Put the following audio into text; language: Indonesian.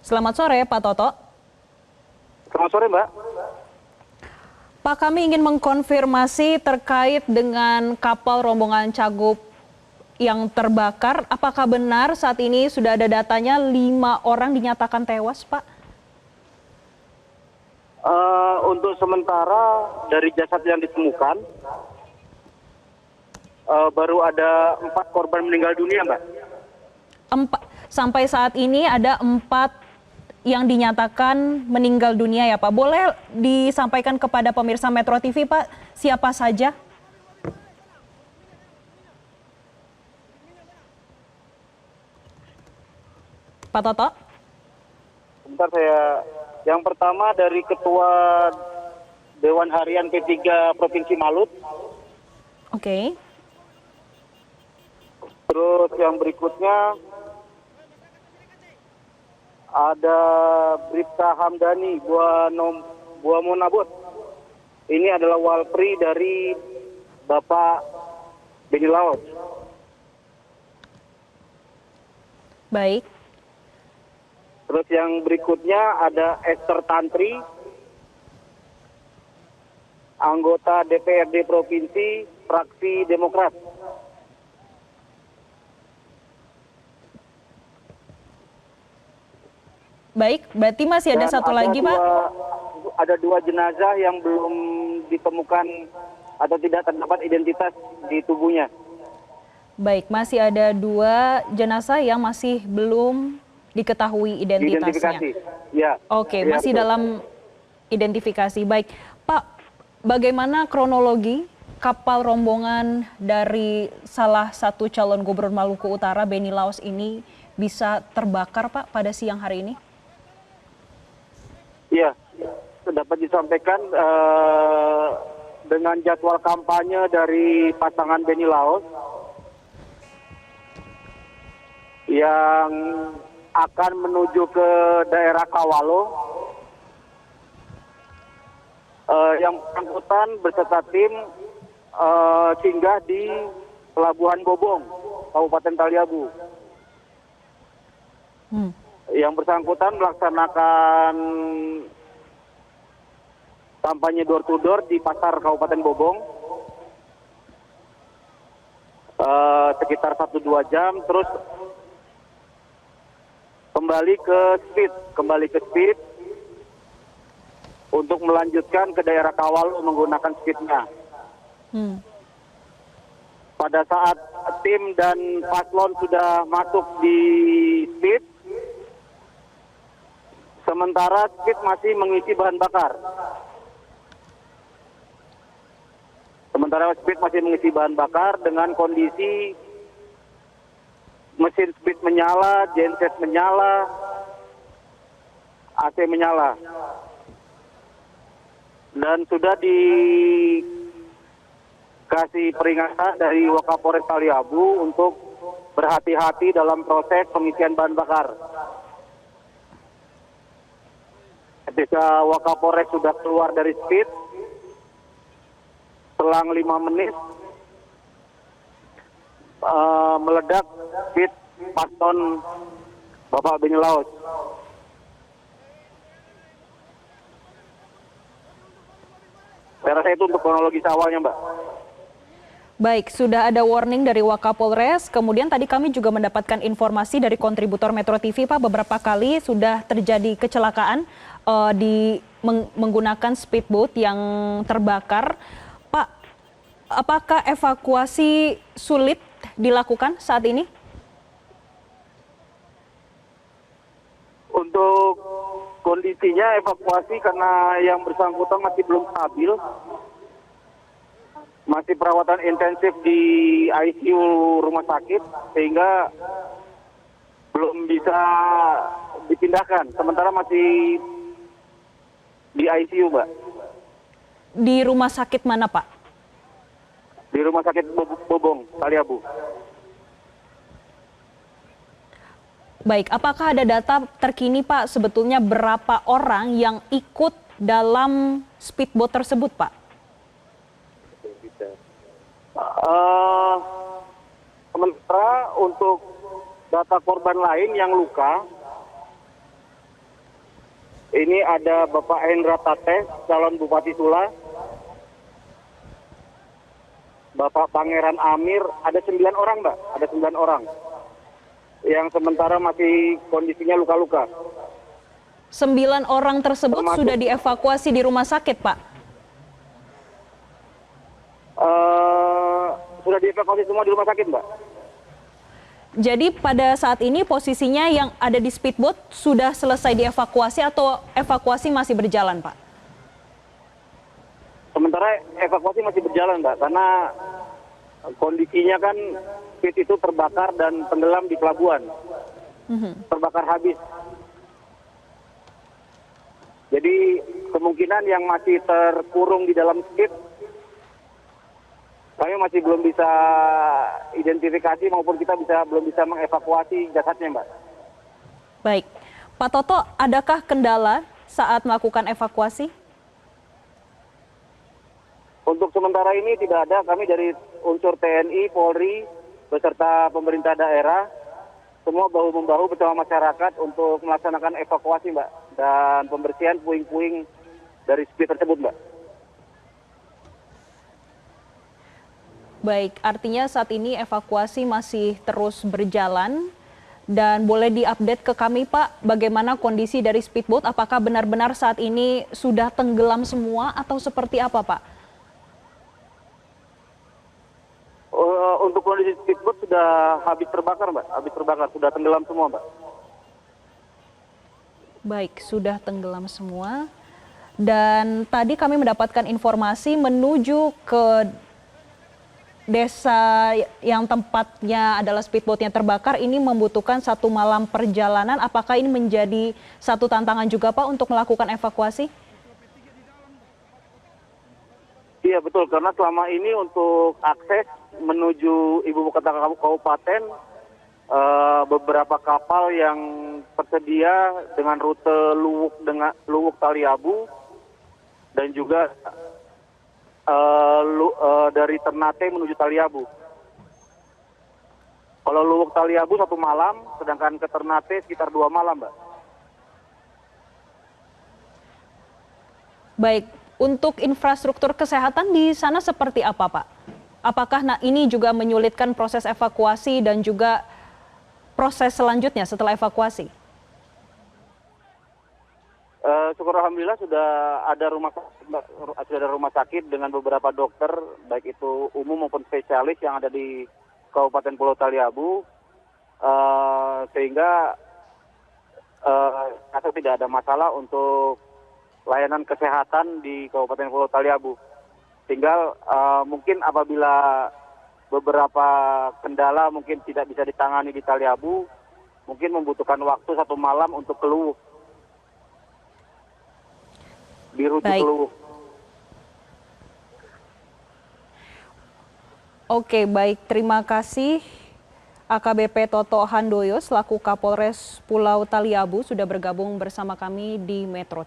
Selamat sore, Pak Toto. Selamat sore, Mbak. Pak, kami ingin mengkonfirmasi terkait dengan kapal rombongan Cagup yang terbakar. Apakah benar saat ini sudah ada datanya 5 orang dinyatakan tewas, Pak? Untuk sementara dari jasad yang ditemukan, baru ada 4 korban meninggal dunia, Mbak. Sampai saat ini ada 4 yang dinyatakan meninggal dunia ya Pak. Boleh disampaikan kepada pemirsa Metro TV Pak, siapa saja? Pak Toto? Sebentar yang pertama dari Ketua Dewan Harian P3 Provinsi Malut. Oke. Terus yang berikutnya ada Bribka Hamdani Buamonabot. Ini adalah walpri dari Bapak Beni Laos. Baik. Terus yang berikutnya ada Esther Tantri, anggota DPRD Provinsi, fraksi Demokrat. Baik, berarti masih ada satu lagi, Pak? Ada 2 jenazah yang belum ditemukan atau tidak terdapat identitas di tubuhnya. Baik, masih ada 2 jenazah yang masih belum diketahui identitasnya. Ya. Oke, Ya, masih betul. dalam identifikasi. Baik, Pak, bagaimana kronologi kapal rombongan dari salah satu calon gubernur Maluku Utara, Beni Laos ini bisa terbakar, Pak, pada siang hari ini? Ya, dapat disampaikan dengan jadwal kampanye dari pasangan Beni Laos yang akan menuju ke daerah Kawalo, yang bersangkutan beserta tim singgah di Pelabuhan Bobong, Kabupaten Taliabu. Yang bersangkutan melaksanakan kampanye door to door di pasar Kabupaten Bobong sekitar 1-2 jam, terus kembali ke speed untuk melanjutkan ke daerah Kawalo menggunakan speednya. Pada saat tim dan paslon sudah masuk di speed, sementara speed masih mengisi bahan bakar. Dengan kondisi mesin speed menyala, genset menyala, AC menyala. Dan sudah dikasih peringatan dari Wakapolres Taliabu untuk berhati-hati dalam proses pengisian bahan bakar. Ketika Wakapolres sudah keluar dari speed, selang 5 menit meledak speed paslon Bapak Beni Laos. Saya rasa itu untuk kronologis awalnya, Mbak. Baik, sudah ada warning dari Wakapolres. Kemudian tadi kami juga mendapatkan informasi dari kontributor Metro TV, Pak, beberapa kali sudah terjadi kecelakaan menggunakan speedboat yang terbakar. Pak, apakah evakuasi sulit dilakukan saat ini? Untuk kondisinya evakuasi karena yang bersangkutan masih belum stabil. Masih perawatan intensif di ICU rumah sakit sehingga belum bisa dipindahkan. Sementara masih di ICU, Mbak. Di rumah sakit mana, Pak? Di rumah sakit Bobong, Taliabu. Baik, apakah ada data terkini, Pak, sebetulnya berapa orang yang ikut dalam speedboat tersebut, Pak? Sementara untuk data korban lain yang luka, Ini ada Bapak Hendra Tate, calon Bupati Sula. Bapak Pangeran Amir, ada 9 orang, Mbak. Ada 9 orang. Yang sementara masih kondisinya luka-luka. 9 orang tersebut Termasuk- sudah dievakuasi di rumah sakit, Pak. Sudah dievakuasi semua di rumah sakit, Mbak. Jadi pada saat ini posisinya yang ada di speedboat sudah selesai dievakuasi atau evakuasi masih berjalan, Pak? Sementara evakuasi masih berjalan, Mbak, karena kondisinya kan speed itu terbakar dan tenggelam di pelabuhan. Terbakar habis. Jadi kemungkinan yang masih terkurung di dalam speed, kami masih belum bisa identifikasi maupun kita belum bisa mengevakuasi jasadnya, Mbak. Baik. Pak Toto, adakah kendala saat melakukan evakuasi? Untuk sementara ini tidak ada. Kami dari unsur TNI, Polri, beserta pemerintah daerah, semua bahu-membahu bersama masyarakat untuk melaksanakan evakuasi, Mbak. Dan pembersihan puing-puing dari speed tersebut, Mbak. Baik, artinya saat ini evakuasi masih terus berjalan. Dan boleh diupdate ke kami, Pak, bagaimana kondisi dari speedboat? Apakah benar-benar saat ini sudah tenggelam semua atau seperti apa, Pak? Untuk kondisi speedboat sudah habis terbakar, Mbak. Habis terbakar, sudah tenggelam semua, Mbak. Baik, sudah tenggelam semua. Dan tadi kami mendapatkan informasi menuju ke desa yang tempatnya adalah speedboatnya terbakar ini membutuhkan 1 malam perjalanan. Apakah ini menjadi satu tantangan juga, Pak, untuk melakukan evakuasi? Iya, betul. Karena selama ini untuk akses menuju ibu kota kabupaten, beberapa kapal yang tersedia dengan rute Luwuk Taliabu dan juga dari Ternate menuju Taliabu. Kalau Luwuk Taliabu 1 malam, sedangkan ke Ternate sekitar 2 malam, Mbak. Baik, untuk infrastruktur kesehatan di sana seperti apa, Pak? Apakah ini juga menyulitkan proses evakuasi dan juga proses selanjutnya setelah evakuasi? Syukur alhamdulillah sudah ada rumah sakit dengan beberapa dokter baik itu umum maupun spesialis yang ada di Kabupaten Pulau Taliabu, sehingga tidak ada masalah untuk layanan kesehatan di Kabupaten Pulau Taliabu. Tinggal mungkin apabila beberapa kendala mungkin tidak bisa ditangani di Taliabu, mungkin membutuhkan waktu 1 malam untuk ke Luwuk. Dirujuk ke Luwuk. Oke, baik. Terima kasih AKBP Toto Handoyo selaku Kapolres Pulau Taliabu sudah bergabung bersama kami di Metro